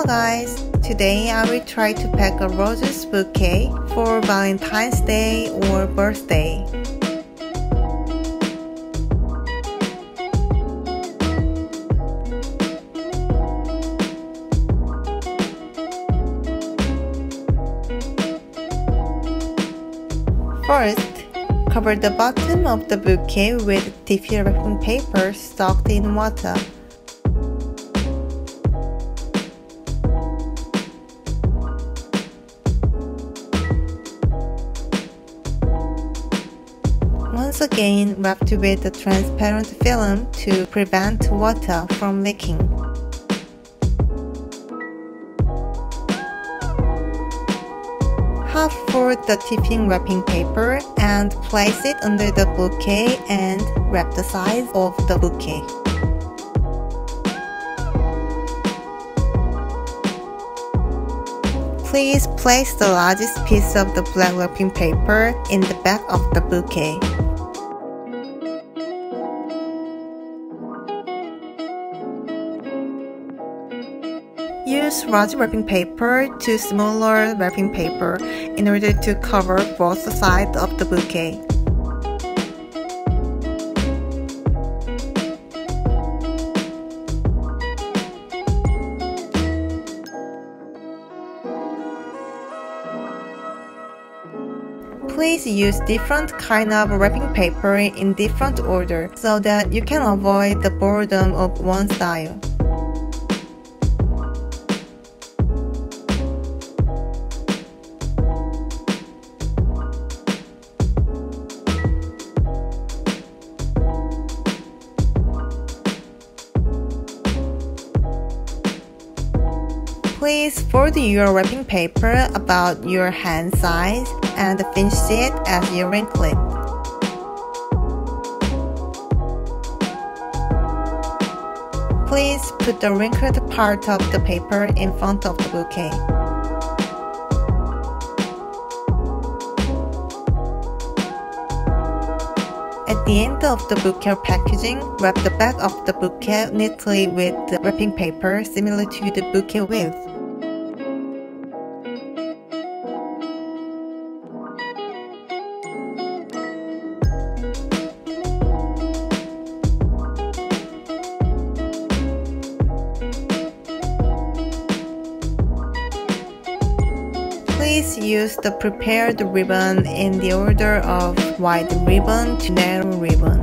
guys, today I will try to pack a roses bouquet for Valentine's Day or birthday. First, cover the bottom of the bouquet with tissue wrapping paper soaked in water. Once again, wrap with a transparent film to prevent water from leaking. Half fold the tipping wrapping paper and place it under the bouquet and wrap the sides of the bouquet. Please place the largest piece of the black wrapping paper in the back of the bouquet. Use large wrapping paper to smaller wrapping paper in order to cover both sides of the bouquet. Please use different kind of wrapping paper in different order so that you can avoid the boredom of one style. Please fold your wrapping paper about your hand size and finish it as you wrinkle it. Please put the wrinkled part of the paper in front of the bouquet. At the end of the bouquet packaging, wrap the back of the bouquet neatly with the wrapping paper similar to the bouquet width. Please use the prepared ribbon in the order of wide ribbon to narrow ribbon.